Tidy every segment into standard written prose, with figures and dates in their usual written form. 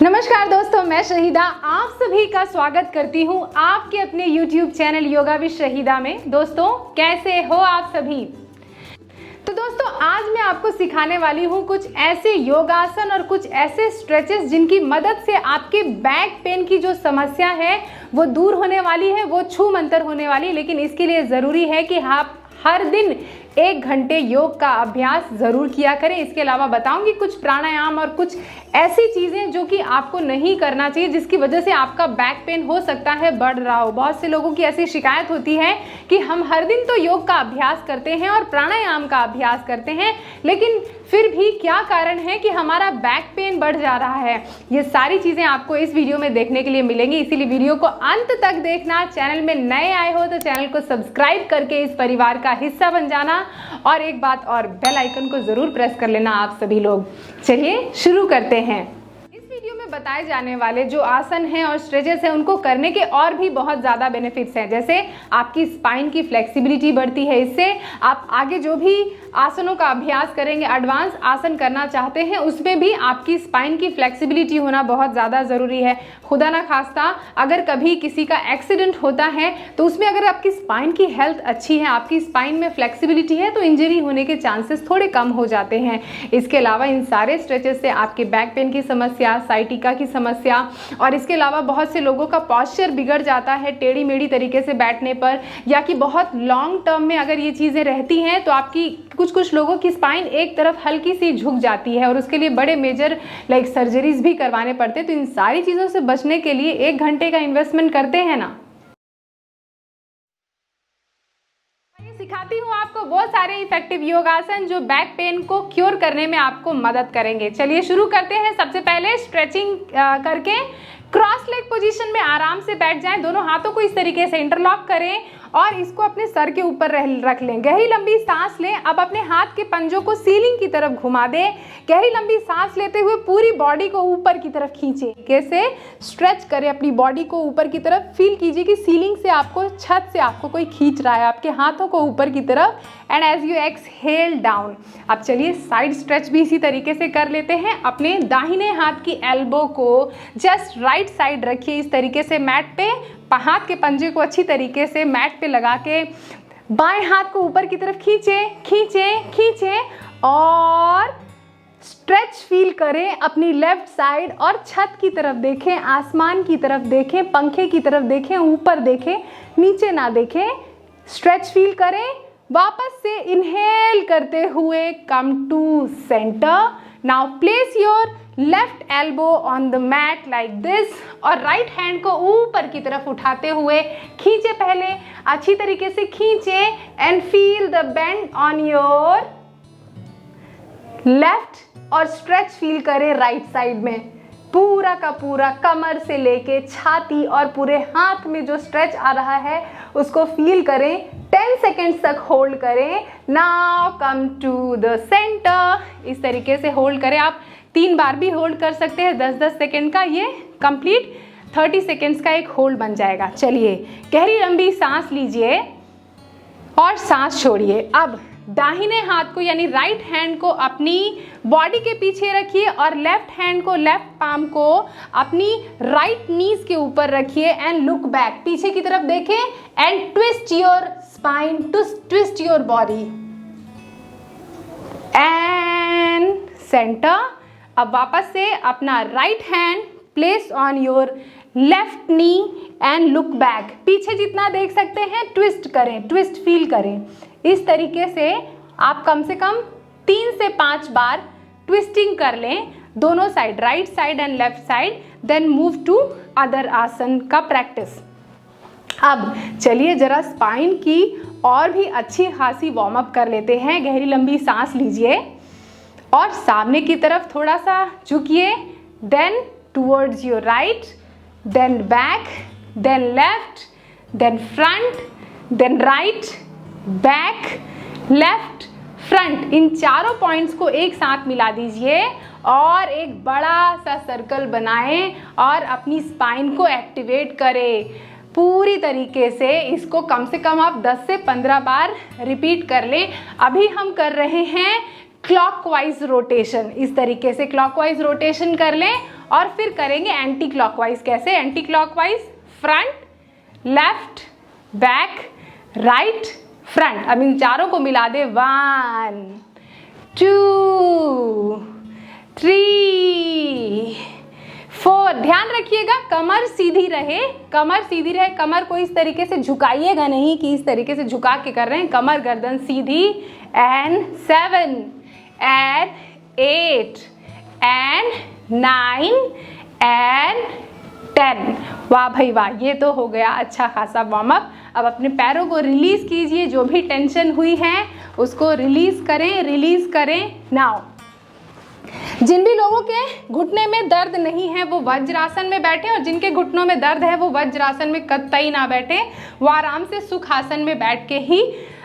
नमस्कार दोस्तों, मैं शहीदा आप सभी का स्वागत करती हूं आपके अपने YouTube channel yoga with Shahida में। दोस्तों, कैसे हो आप सभी? तो दोस्तों, आज मैं आपको सिखाने वाली हूं कुछ ऐसे योगासन और कुछ ऐसे स्ट्रेचेस जिनकी मदद से आपके बैक पेन की जो समस्या है वो दूर होने वाली है, वो छू मंतर होने वाली है। लेकिन इसके लिए ज़रूरी है कि आप हर दिन 1 घंटे योग का अभ्यास ज़रूर किया करें। इसके अलावा बताऊंगी कुछ प्राणायाम और कुछ ऐसी चीज़ें जो कि आपको नहीं करना चाहिए, जिसकी वजह से आपका बैक पेन हो सकता है बढ़ रहा हो। बहुत से लोगों की ऐसी शिकायत होती है कि हम हर दिन तो योग का अभ्यास करते हैं और प्राणायाम का अभ्यास करते हैं, लेकिन फिर भी क्या कारण है कि हमारा बैक पेन बढ़ जा रहा है। ये सारी चीज़ें आपको इस वीडियो में देखने के लिए मिलेंगी, इसीलिए वीडियो को अंत तक देखना। चैनल में नए आए हो तो चैनल को सब्सक्राइब करके इस परिवार का हिस्सा बन जाना, और एक बात और, बेल आइकन को ज़रूर प्रेस कर लेना आप सभी लोग। चलिए शुरू करते हैं। इस वीडियो में बताए जाने वाले जो आसन हैं और स्ट्रेचेस हैं उनको करने के और भी बहुत ज़्यादा बेनिफिट्स हैं। जैसे आपकी स्पाइन की फ्लेक्सिबिलिटी बढ़ती है, इससे आप आगे जो भी आसनों का अभ्यास करेंगे, एडवांस आसन करना चाहते हैं, उसमें भी आपकी स्पाइन की फ्लेक्सिबिलिटी होना बहुत ज़्यादा ज़रूरी है। खुदा ना खास्ता अगर कभी किसी का एक्सीडेंट होता है तो उसमें अगर आपकी स्पाइन की हेल्थ अच्छी है, आपकी स्पाइन में फ्लेक्सिबिलिटी है, तो इंजरी होने के चांसेस थोड़े कम हो जाते हैं। इसके अलावा इन सारे स्ट्रेचेस से आपके बैक पेन की समस्या, साइटिका की समस्या, और इसके अलावा बहुत से लोगों का पॉस्चर बिगड़ जाता है टेढ़ी मेढ़ी तरीके से बैठने पर, या कि बहुत लॉन्ग टर्म में अगर ये चीज़ें रहती हैं तो आपकी कुछ लोगों की स्पाइन एक तरफ हल्की सी झुक जाती है और उसके लिए बड़े मेजर सर्जरीज भी करवाने पड़ते हैं। तो इन सारी चीज़ों से बचने के लिए 1 घंटे का इन्वेस्टमेंट करते हैं ना। सिखाती हूँ आपको बहुत सारे इफेक्टिव योगासन जो बैक पेन को क्योर करने में आपको मदद करेंगे। चलिए शुरू करते हैं। सबसे पहले स्ट्रेचिंग करके क्रॉस लेग पोजीशन में आराम से बैठ जाएं। दोनों हाथों को इस तरीके से इंटरलॉक करें और इसको अपने सर के ऊपर रख लें। गहरी लंबी सांस लें। अब अपने हाथ के पंजों को सीलिंग की तरफ घुमा दें। गहरी लंबी सांस लेते हुए पूरी बॉडी को ऊपर की तरफ खींचें। कैसे स्ट्रेच करें अपनी बॉडी को ऊपर की तरफ। फील कीजिए कि सीलिंग से आपको, छत से आपको कोई खींच रहा है, आपके हाथों को ऊपर की तरफ। And as you exhale down. अब चलिए साइड स्ट्रेच भी इसी तरीके से कर लेते हैं। अपने दाहिने हाथ की एल्बो को जस्ट राइट साइड रखिए इस तरीके से मैट पे। हाथ के पंजे को अच्छी तरीके से मैट पे लगा के बाएं हाथ को ऊपर की तरफ खींचे और स्ट्रेच फील करें अपनी लेफ्ट साइड, और छत की तरफ देखें, आसमान की तरफ देखें, पंखे की तरफ देखें, ऊपर देखें, नीचे ना देखें। स्ट्रेच फील करें। वापस से इनहेल करते हुए come to centre. Now place your left elbow on the mat like this, और राइट हैंड को ऊपर की तरफ उठाते हुए खींचे। पहले अच्छी तरीके से खींचे and feel the bend on your left, और स्ट्रेच फील करें राइट साइड में। पूरा का पूरा कमर से लेके छाती और पूरे हाथ में जो स्ट्रेच आ रहा है उसको फील करें। 10 सेकेंड्स तक होल्ड करें। Now come to the centre. इस तरीके से होल्ड करें। आप 3 बार भी होल्ड कर सकते हैं। 10-10 सेकेंड का ये कंप्लीट 30 सेकेंड्स का एक होल्ड बन जाएगा। चलिए गहरी लंबी सांस लीजिए और सांस छोड़िए। अब दाहिने हाथ को यानी राइट हैंड को अपनी बॉडी के पीछे रखिए और लेफ्ट हैंड को, लेफ्ट पाम को अपनी राइट नीज के ऊपर रखिए एंड लुक बैक। पीछे की तरफ देखें and twist your spine, twist your body and centre. अब वापस से अपना right hand place on your left knee and look back. पीछे जितना देख सकते हैं ट्विस्ट करें, ट्विस्ट फील करें। इस तरीके से आप कम से कम 3 से 5 बार ट्विस्टिंग कर लें दोनों side, right side and left side. Then move to other आसन का प्रैक्टिस। अब चलिए जरा स्पाइन की और भी अच्छी खासी वार्म अप कर लेते हैं। गहरी लंबी सांस लीजिए और सामने की तरफ थोड़ा सा झुकिए। Then towards your right, then back, then left, then front, then right, back, left, front. इन चारों पॉइंट्स को एक साथ मिला दीजिए और एक बड़ा सा सर्कल बनाएं और अपनी स्पाइन को एक्टिवेट करें पूरी तरीके से। इसको कम से कम आप 10 से 15 बार रिपीट कर लें। अभी हम कर रहे हैं क्लॉकवाइज रोटेशन। इस तरीके से क्लॉकवाइज रोटेशन कर लें और फिर करेंगे एंटी क्लॉकवाइज। कैसे anti clockwise? Front, left, back, right, front. अब इन चारों को मिला दे। 1 2 3 4। ध्यान रखिएगा कमर सीधी रहे, कमर सीधी रहे। कमर को इस तरीके से झुकाइएगा नहीं कि इस तरीके से झुका के कर रहे हैं। कमर गर्दन सीधी। And 7 and 8 and 9 and 10। वाह भाई वाह, ये तो हो गया अच्छा खासा वार्म अप। अब अपने पैरों को रिलीज कीजिए, जो भी टेंशन हुई है उसको रिलीज करें, रिलीज करें। नाउ जिन भी लोगों के घुटने में दर्द नहीं है वो वज्रासन में बैठे, और जिनके घुटनों में दर्द है वो वज्रासन में कतई ना बैठे, वो आराम से सुखासन में बैठ के ही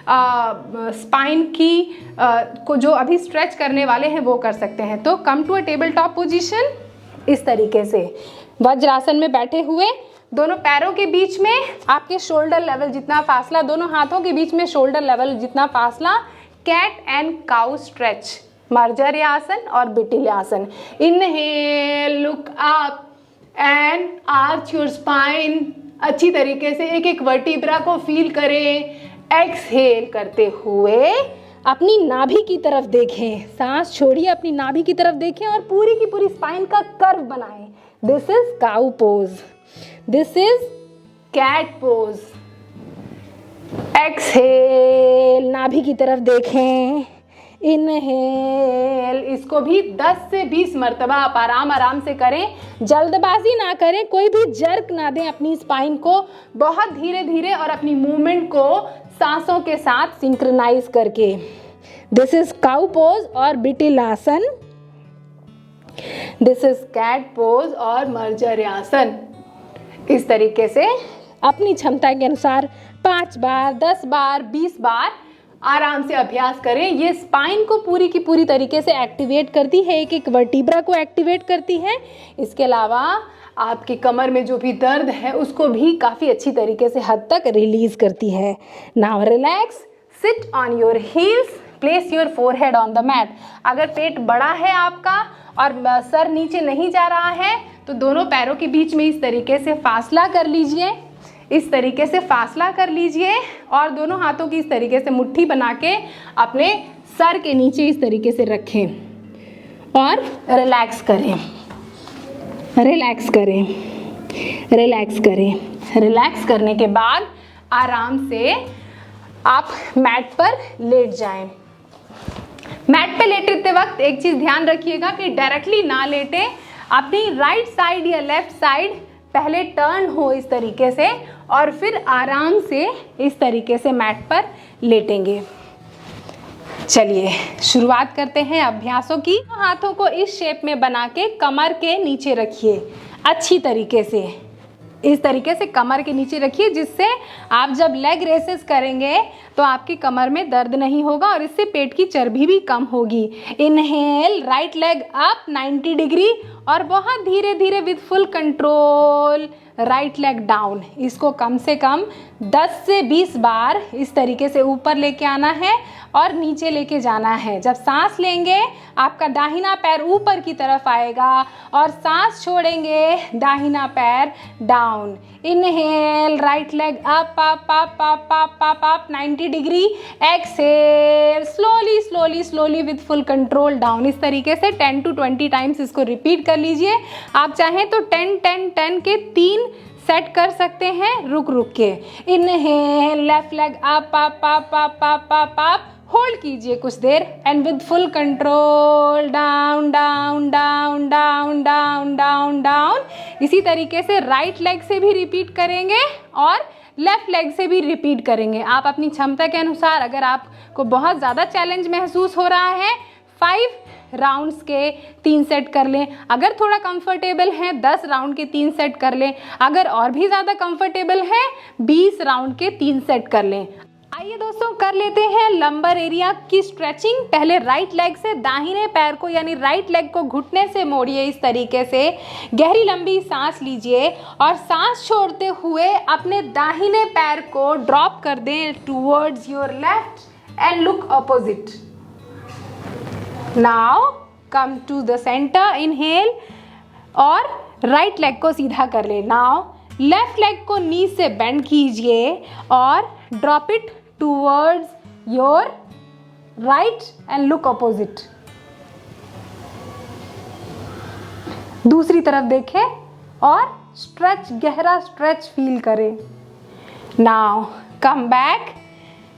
स्पाइन की को जो अभी स्ट्रेच करने वाले हैं वो कर सकते हैं। तो come to a table top position. इस तरीके से वज्रासन में बैठे हुए दोनों पैरों के बीच में आपके शोल्डर लेवल जितना फासला, दोनों हाथों के बीच में शोल्डर लेवल जितना फासला। Cat and cow stretch, Marjaryasana और Bitilasana. Inhale, look up and arch your spine. अच्छी तरीके से एक एक वर्टिब्रा को फील करें। एक्सहेल करते हुए अपनी नाभि की तरफ देखें, सांस छोड़िए, अपनी नाभि की तरफ देखें और पूरी की पूरी स्पाइन का कर्व बनाएं। This is cow pose, this is cat pose. Exhale, नाभि की तरफ देखें। इनहेल, इसको भी 10 से 20 मरतबा आप आराम आराम से करें, जल्दबाजी ना करें, कोई भी जर्क ना दें अपनी स्पाइन को, बहुत धीरे धीरे और अपनी मूवमेंट को सांसों के साथ सिंक्रोनाइज करके। दिस इज काउ पोज और बिटिलासन, दिस इज कैट पोज और मर्जर्यासन। इस तरीके से अपनी क्षमता के अनुसार 5 बार, 10 बार, 20 बार आराम से अभ्यास करें। ये स्पाइन को पूरी की पूरी तरीके से एक्टिवेट करती है, एक एक वर्टिब्रा को एक्टिवेट करती है। इसके अलावा आपकी कमर में जो भी दर्द है उसको भी काफ़ी अच्छी तरीके से हद तक रिलीज करती है। Now relax, sit on your heels, place your forehead on the mat. अगर पेट बड़ा है आपका और सर नीचे नहीं जा रहा है तो दोनों पैरों के बीच में इस तरीके से फासला कर लीजिए, इस तरीके से फासला कर लीजिए और दोनों हाथों की इस तरीके से मुट्ठी बना के अपने सर के नीचे इस तरीके से रखें और रिलैक्स करें, रिलैक्स करें, रिलैक्स करें। रिलैक्स करने के बाद आराम से आप मैट पर लेट जाएं। मैट पे लेटते वक्त एक चीज़ ध्यान रखिएगा कि डायरेक्टली ना लेटें, अपनी राइट साइड या लेफ्ट साइड पहले टर्न हो इस तरीके से और फिर आराम से इस तरीके से मैट पर लेटेंगे। चलिए शुरुआत करते हैं अभ्यासों की। हाथों को इस शेप में बना के कमर के नीचे रखिए, अच्छी तरीके से इस तरीके से कमर के नीचे रखिए, जिससे आप जब लेग रेसेस करेंगे तो आपकी कमर में दर्द नहीं होगा और इससे पेट की चर्बी भी कम होगी। Inhale, right leg up 90 degree और बहुत धीरे धीरे with full control right leg down. इसको कम से कम 10 से 20 बार इस तरीके से ऊपर लेके आना है और नीचे लेके जाना है। जब सांस लेंगे आपका दाहिना पैर ऊपर की तरफ आएगा और सांस छोड़ेंगे दाहिना पैर down. Inhale, right leg up up up up up up up 90 degree. Exhale, slowly slowly slowly with full control down. इस तरीके से 10 to 20 टाइम्स इसको रिपीट कर लीजिए। आप चाहें तो 10-10-10 के 3 सेट कर सकते हैं रुक रुक के। Inhale, left leg up up up up up up up, hold कीजिए कुछ there and with full control down down down down down down down. इसी तरीके से राइट लेग से भी रिपीट करेंगे और लेफ्ट लेग से भी रिपीट करेंगे। आप अपनी क्षमता के अनुसार, अगर आपको बहुत ज़्यादा चैलेंज महसूस हो रहा है, 5 राउंड्स के 3 सेट कर लें। अगर थोड़ा कंफर्टेबल है 10 राउंड के 3 सेट कर लें। अगर और भी ज़्यादा कंफर्टेबल है 20 राउंड के 3 सेट कर लें। आइए दोस्तों कर लेते हैं लंबर एरिया की स्ट्रेचिंग। पहले राइट लेग से दाहिने पैर को यानी राइट लेग को घुटने से मोड़िए, इस तरीके से गहरी लंबी सांस लीजिए और सांस छोड़ते हुए अपने दाहिने पैर को ड्रॉप कर दें towards your left and look opposite. Now come to the center, inhale और राइट लेग को सीधा कर ले। नाउ लेफ्ट लेग को नी से बेंड कीजिए और drop it towards your right and look opposite. दूसरी तरफ देखें और स्ट्रेच, गहरा स्ट्रेच फील करें। Now come back,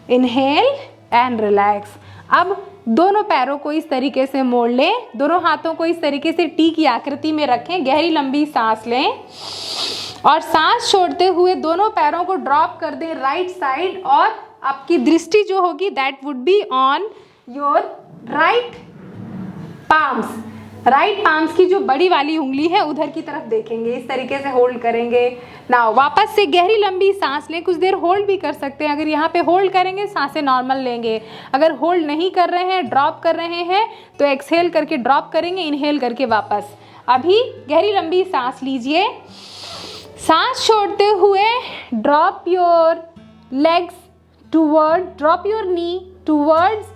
inhale and relax. अब दोनों पैरों को इस तरीके से मोड़ लें, दोनों हाथों को इस तरीके से टी की आकृति में रखें, गहरी लंबी सांस लें और सांस छोड़ते हुए दोनों पैरों को ड्रॉप कर दें राइट साइड और आपकी दृष्टि जो होगी that would be on your right palms. Right palms की जो बड़ी वाली उंगली है उधर की तरफ देखेंगे, इस तरीके से होल्ड करेंगे। नाउ वापस से गहरी लंबी सांस लें, कुछ देर होल्ड भी कर सकते हैं। अगर यहाँ पे होल्ड करेंगे सांसें नॉर्मल लेंगे, अगर होल्ड नहीं कर रहे हैं, ड्रॉप कर रहे हैं तो एक्सहेल करके ड्रॉप करेंगे, इनहेल करके वापस। अभी गहरी लंबी सांस लीजिए, सांस छोड़ते हुए drop your legs toward, drop your knee towards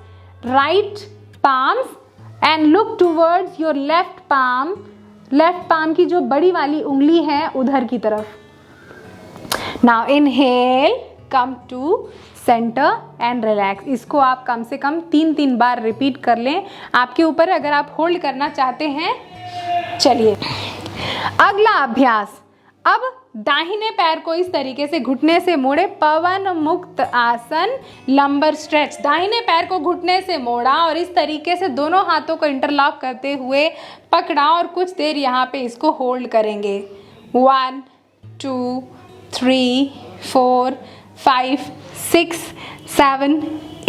right palms and look towards your left palm. Left palm की जो बड़ी वाली उंगली है उधर की तरफ। Now inhale, come to center and relax. इसको आप कम से कम 3-3 बार रिपीट कर लें, आपके ऊपर अगर आप होल्ड करना चाहते हैं। चलिए अगला अभ्यास। अब दाहिने पैर को इस तरीके से घुटने से मोड़े, पवन मुक्त आसन लंबर स्ट्रेच। दाहिने पैर को घुटने से मोड़ा और इस तरीके से दोनों हाथों को इंटरलॉक करते हुए पकड़ा और कुछ देर यहाँ पे इसको होल्ड करेंगे। 1 2 3 4 5 6 7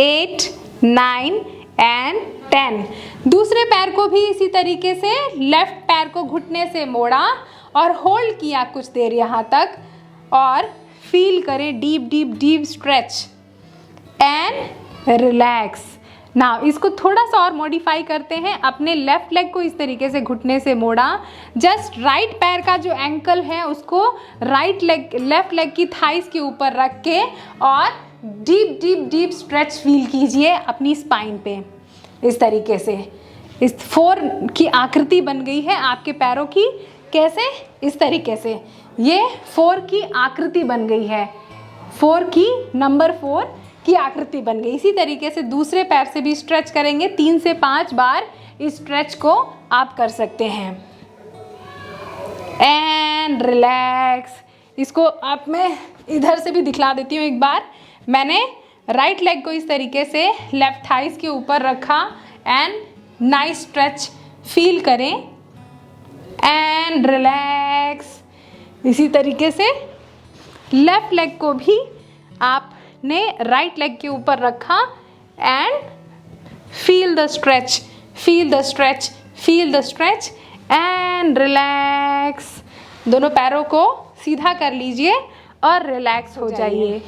8 9 एंड 10। दूसरे पैर को भी इसी तरीके से लेफ्ट पैर को घुटने से मोड़ा और होल्ड किया कुछ देर यहाँ तक और फील करें deep deep deep stretch and relax. Now इसको थोड़ा सा और मॉडिफाई करते हैं। अपने लेफ्ट लेग को इस तरीके से घुटने से मोड़ा, जस्ट राइट पैर का जो एंकल है उसको राइट लेग, लेफ्ट लेग की थाइस के ऊपर रख के और deep deep deep stretch feel कीजिए अपनी स्पाइन पे। इस तरीके से इस 4 की आकृति बन गई है आपके पैरों की। कैसे? इस तरीके से ये 4 की आकृति बन गई है, 4 की नंबर 4 की आकृति बन गई। इसी तरीके से दूसरे पैर से भी स्ट्रेच करेंगे। 3 से 5 बार इस स्ट्रेच को आप कर सकते हैं एंड रिलैक्स। इसको आप मैं इधर से भी दिखला देती हूँ एक बार। मैंने राइट लेग को इस तरीके से लेफ्ट थाइस के ऊपर रखा एंड नाइस स्ट्रेच फील करें एंड रिलैक्स। इसी तरीके से लेफ्ट लेग को भी आपने राइट लेग के ऊपर रखा and feel the stretch, feel the stretch, feel the stretch and relax. दोनों पैरों को सीधा कर लीजिए और रिलैक्स हो जाइए।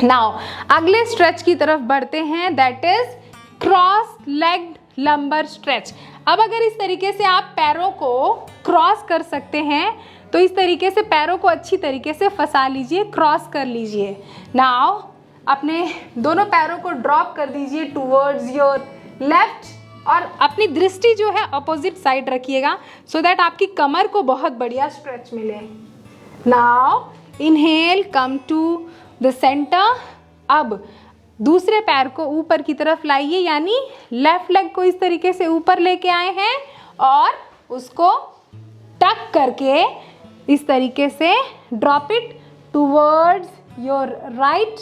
नाउ अगले स्ट्रेच की तरफ बढ़ते हैं, that is cross legged lumbar stretch. अब अगर इस तरीके से आप पैरों को क्रॉस कर सकते हैं तो इस तरीके से पैरों को अच्छी तरीके से फंसा लीजिए, क्रॉस कर लीजिए। नाउ अपने दोनों पैरों को ड्रॉप कर दीजिए टूवर्ड्स योर लेफ्ट और अपनी दृष्टि जो है अपोजिट साइड रखिएगा सो दैट आपकी कमर को बहुत बढ़िया स्ट्रेच मिले। Now inhale, come to the center. अब दूसरे पैर को ऊपर की तरफ लाइए, यानी लेफ्ट लेग को इस तरीके से ऊपर लेके आए हैं और उसको टक करके इस तरीके से drop it towards your right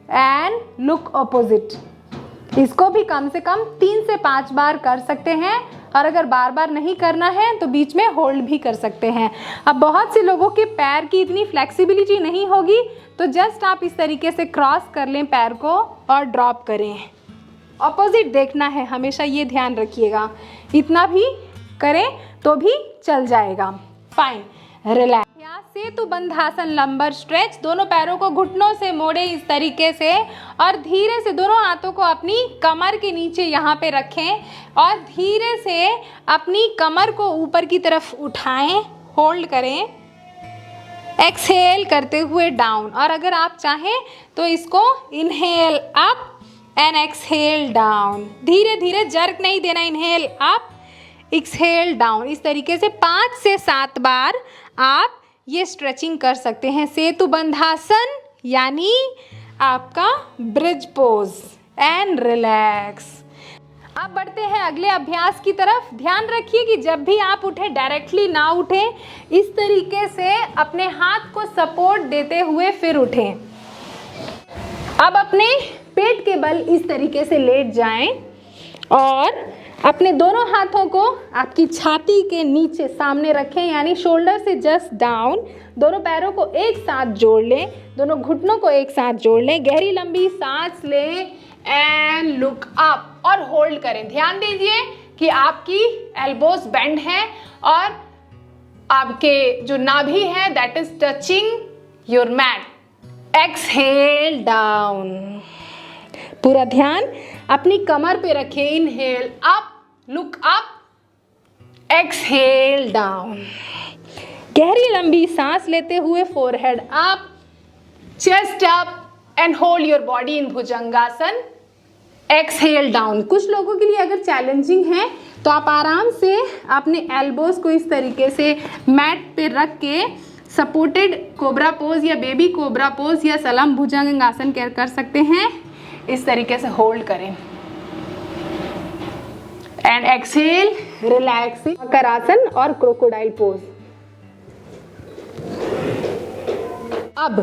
and look opposite. इसको भी कम से कम 3 से 5 बार कर सकते हैं और अगर बार बार नहीं करना है तो बीच में होल्ड भी कर सकते हैं। अब बहुत से लोगों के पैर की इतनी फ्लेक्सिबिलिटी नहीं होगी तो जस्ट आप इस तरीके से क्रॉस कर लें पैर को और ड्रॉप करें। ऑपोजिट देखना है हमेशा, ये ध्यान रखिएगा। इतना भी करें तो भी चल जाएगा। Fine, relax. यहाँ सेतु बंधासन लंबर स्ट्रेच। दोनों पैरों को घुटनों से मोड़े इस तरीके से और धीरे से दोनों हाथों को अपनी कमर के नीचे यहाँ पे रखें और धीरे से अपनी कमर को ऊपर की तरफ उठाएं, होल्ड करें, एक्सहेल करते हुए डाउन। और अगर आप चाहें तो इसको inhale up and exhale down. धीरे धीरे जर्क नहीं देना, इनहेल अप, एक्सहेल डाउन। इस तरीके से 5 से 7 बार आप ये स्ट्रेचिंग कर सकते हैं। सेतु बंधासन यानी आपका ब्रिज पोज एंड रिलैक्स। अब बढ़ते हैं अगले अभ्यास की तरफ। ध्यान रखिए कि जब भी आप उठें डायरेक्टली ना उठें, इस तरीके से अपने हाथ को सपोर्ट देते हुए फिर उठें। अब अपने पेट के बल इस तरीके से लेट जाएं और अपने दोनों हाथों को आपकी छाती के नीचे सामने रखें, यानी शोल्डर से जस्ट डाउन। दोनों पैरों को एक साथ जोड़ लें, दोनों घुटनों को एक साथ जोड़ लें। गहरी लंबी सांस लें एंड लुक अप और होल्ड करें। ध्यान दीजिए कि आपकी एल्बोज बेंड है और आपके जो नाभि है that is touching your mat. Exhale down. पूरा ध्यान अपनी कमर पे रखें। Inhale up, look up, exhale down. गहरी लंबी सांस लेते हुए forehead up, chest up and hold your body in bhujangasana. Exhale down. कुछ लोगों के लिए अगर चैलेंजिंग है तो आप आराम से अपने एल्बोज को इस तरीके से मैट पे रख के सपोर्टेड कोबरा पोज या बेबी कोबरा पोज या सलम भुजंगासन कर सकते हैं। इस तरीके से होल्ड करें एंड एक्सहेल, रिलैक्सिंग। मकरासन और क्रोकोडाइल पोज। अब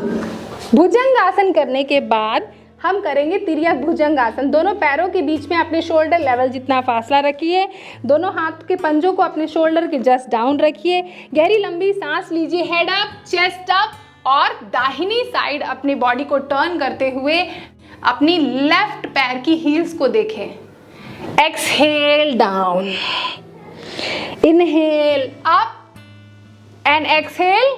भुजंगासन करने के बाद हम करेंगे तिर्यक भुजंगासन। दोनों पैरों के बीच में अपने शोल्डर लेवल जितना फासला रखिए। दोनों हाथ के पंजों को अपने शोल्डर के जस्ट डाउन रखिए। गहरी लंबी सांस लीजिए। हेड अप, चेस्ट अप और दाहिनी साइड अपनी बॉडी को टर्न करते हुए अपनी लेफ्ट पैर की हील्स को देखें। Exhale down. Inhale up and exhale.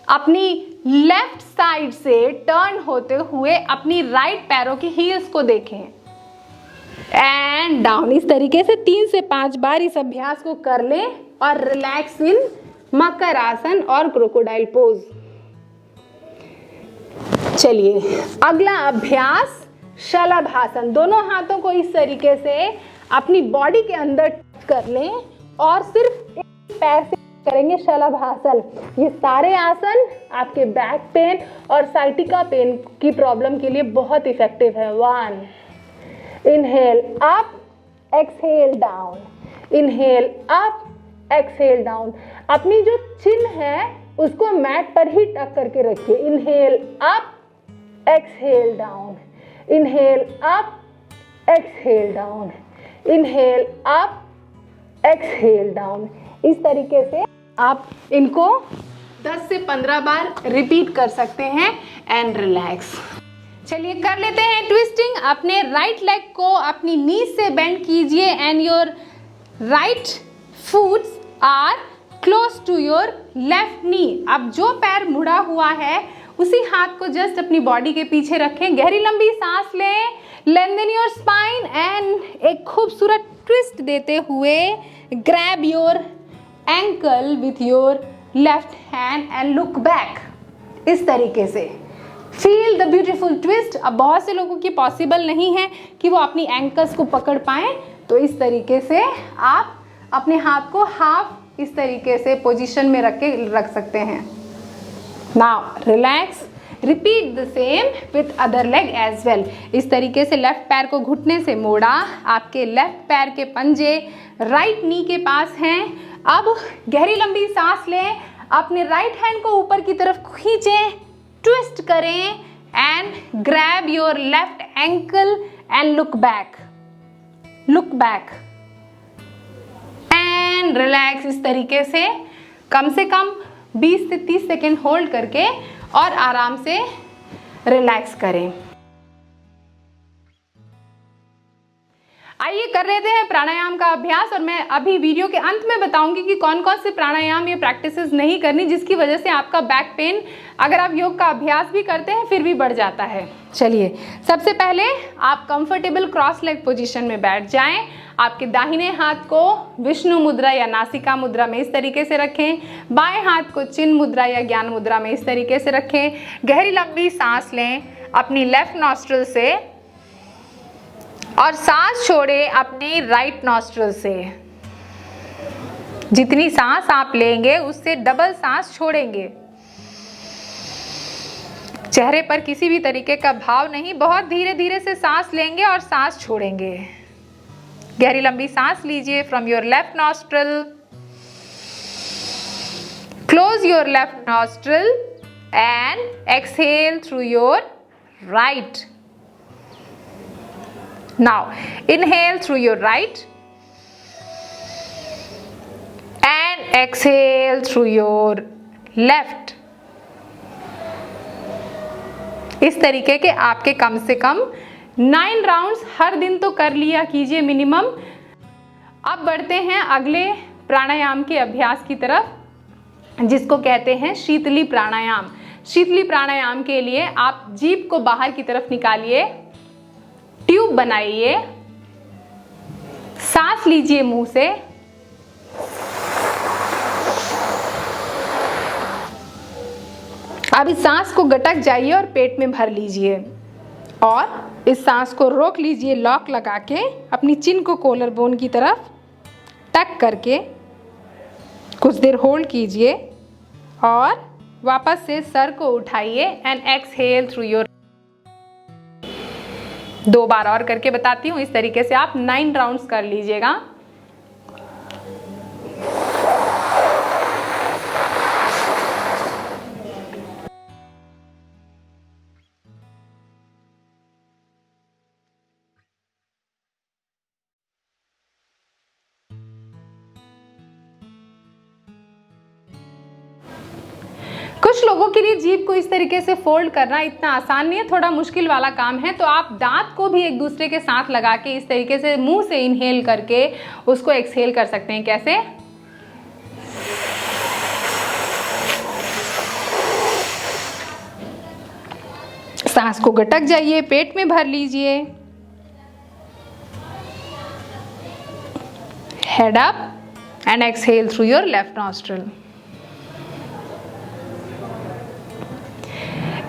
अपनी लेफ्ट साइड से टर्न होते हुए अपनी राइट पैरों की हील्स को देखें एंड डाउन। इस तरीके से 3 से 5 बार इस अभ्यास को कर लें और रिलैक्स इन मकर आसन और क्रोकोडाइल पोज। चलिए अगला अभ्यास शलभासन। दोनों हाथों को इस तरीके से अपनी बॉडी के अंदर कर लें और सिर्फ एक पैर से करेंगे शलभासन। ये सारे आसन आपके बैक पेन और साइटिका पेन की प्रॉब्लम के लिए बहुत इफेक्टिव है। 1, inhale up, exhale down, inhale up, exhale down. अपनी जो चिन है उसको मैट पर ही टक करके रखिए। Inhale up, exhale down, inhale up, exhale down, inhale up, exhale down. इस तरीके से आप इनको 10 से 15 बार रिपीट कर सकते हैं एंड रिलैक्स। चलिए कर लेते हैं ट्विस्टिंग। अपने राइट लेग को अपनी नी से बेंड कीजिए and your right foots are close to your left knee. अब जो पैर मुड़ा हुआ है उसी हाथ को जस्ट अपनी बॉडी के पीछे रखें। गहरी लंबी सांस लें, लेंथन योर स्पाइन एंड एक खूबसूरत ट्विस्ट देते हुए grab your ankle with your left hand and look back. इस तरीके से फील द ब्यूटीफुल ट्विस्ट। अब बहुत से लोगों की पॉसिबल नहीं है कि वो अपनी एंकल्स को पकड़ पाएं, तो इस तरीके से आप अपने हाथ को हाफ इस तरीके से पोजीशन में रख सकते हैं। Now relax, repeat the same with other leg as well. इस तरीके से लेफ्ट पैर को घुटने से मोड़ा, आपके लेफ्ट पैर के पंजे राइट नी के पास हैं। अब गहरी लंबी सांस लें, अपने राइट हैंड को ऊपर की तरफ खींचें, ट्विस्ट करें and grab your left ankle and look back, look back and relax. इस तरीके से कम 20 से 30 सेकेंड होल्ड करके और आराम से रिलैक्स करें। आइए कर लेते हैं प्राणायाम का अभ्यास। और मैं अभी वीडियो के अंत में बताऊंगी कि कौन कौन से प्राणायाम या प्रैक्टिसेस नहीं करनी जिसकी वजह से आपका बैक पेन अगर आप योग का अभ्यास भी करते हैं फिर भी बढ़ जाता है। चलिए सबसे पहले आप कंफर्टेबल क्रॉस लेग पोजीशन में बैठ जाएं। आपके दाहिने हाथ को विष्णु मुद्रा या नासिका मुद्रा में इस तरीके से रखें। बाएं हाथ को चिन्ह मुद्रा या ज्ञान मुद्रा में इस तरीके से रखें। गहरी लंबी सांस लें। अपनी लेफ्ट नॉस्ट्रिल से और सांस छोड़े अपनी राइट नॉस्ट्रिल से। जितनी सांस आप लेंगे उससे डबल सांस छोड़ेंगे। चेहरे पर किसी भी तरीके का भाव नहीं, बहुत धीरे धीरे से सांस लेंगे और सांस छोड़ेंगे। गहरी लंबी सांस लीजिए from your left nostril. Close your left nostril and exhale through your right. Now inhale through your right and exhale through your left. इस तरीके के आपके कम से कम 9 राउंड्स हर दिन तो कर लिया कीजिए मिनिमम। अब बढ़ते हैं अगले प्राणायाम के अभ्यास की तरफ, जिसको कहते हैं शीतली प्राणायाम। शीतली प्राणायाम के लिए आप जीभ को बाहर की तरफ निकालिए, ट्यूब बनाइए, सांस लीजिए मुंह से, अब इस सांस को गटक जाइए और पेट में भर लीजिए और इस सांस को रोक लीजिए लॉक लगा के, अपनी चिन को कॉलर बोन की तरफ टक करके कुछ देर होल्ड कीजिए और वापस से सर को उठाइए एंड एक्सहेल थ्रू योर। 2 बार और करके बताती हूँ, इस तरीके से आप 9 राउंड्स कर लीजिएगा। कुछ लोगों के लिए जीभ को इस तरीके से फोल्ड करना इतना आसान नहीं है, थोड़ा मुश्किल वाला काम है। तो आप दांत को भी एक दूसरे के साथ लगा के इस तरीके से मुंह से इनहेल करके उसको एक्सहेल कर सकते हैं। कैसे? सांस को गटक जाइए, पेट में भर लीजिए, head up and exhale through your left nostril.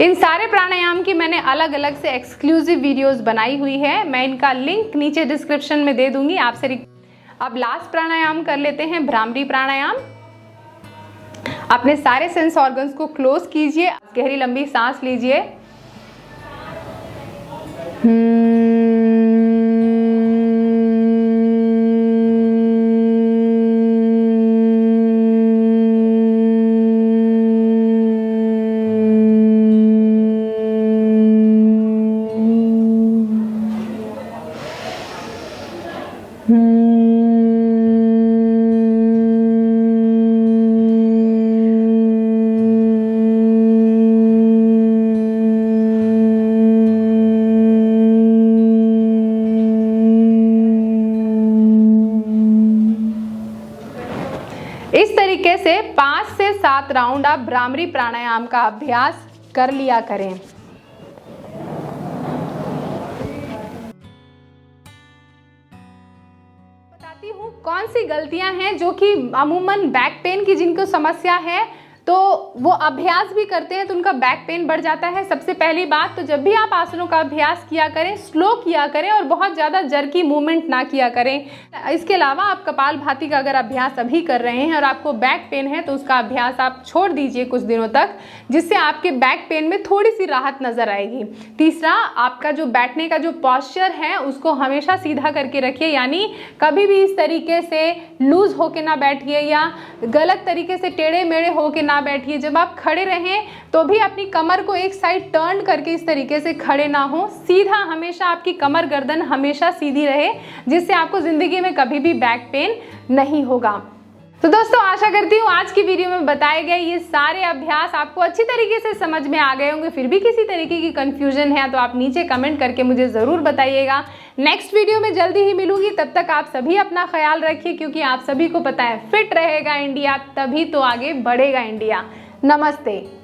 इन सारे प्राणायाम की मैंने अलग अलग से एक्सक्लूसिव वीडियोस बनाई हुई है, मैं इनका लिंक नीचे डिस्क्रिप्शन में दे दूंगी आपसे। अब लास्ट प्राणायाम कर लेते हैं, भ्रामरी प्राणायाम। अपने सारे सेंस ऑर्गन्स को क्लोज कीजिए, गहरी लंबी सांस लीजिए, इस तरीके से 5 से 7 राउंड आप भ्रामरी प्राणायाम का अभ्यास कर लिया करें। बताती हूँ कौन सी गलतियां हैं जो कि अमूमन बैक पेन की जिनको समस्या है तो वो अभ्यास भी करते हैं तो उनका बैक पेन बढ़ जाता है। सबसे पहली बात तो जब भी आप आसनों का अभ्यास किया करें स्लो किया करें और बहुत ज़्यादा जर्की मूवमेंट ना किया करें। इसके अलावा आप कपालभाति का अगर अभ्यास अभी कर रहे हैं और आपको बैक पेन है तो उसका अभ्यास आप छोड़ दीजिए कुछ दिनों तक, जिससे आपके बैक पेन में थोड़ी सी राहत नज़र आएगी। तीसरा, आपका जो बैठने का जो पॉस्चर है उसको हमेशा सीधा करके रखिए, यानी कभी भी इस तरीके से लूज होके ना बैठिए या गलत तरीके से टेढ़े मेढ़े होके ना बैठिए। जब आप खड़े रहें तो भी अपनी कमर को एक साइड टर्न करके इस तरीके से खड़े ना हो, सीधा हमेशा आपकी कमर गर्दन हमेशा सीधी रहे, जिससे आपको जिंदगी में कभी भी बैक पेन नहीं होगा। तो दोस्तों आशा करती हूँ आज की वीडियो में बताए गए ये सारे अभ्यास आपको अच्छी तरीके से समझ में आ गए होंगे। फिर भी किसी तरीके की कंफ्यूजन है तो आप नीचे कमेंट करके मुझे ज़रूर बताइएगा। नेक्स्ट वीडियो में जल्दी ही मिलूंगी, तब तक आप सभी अपना ख्याल रखिए, क्योंकि आप सभी को पता है फिट रहेगा इंडिया तभी तो आगे बढ़ेगा इंडिया। नमस्ते।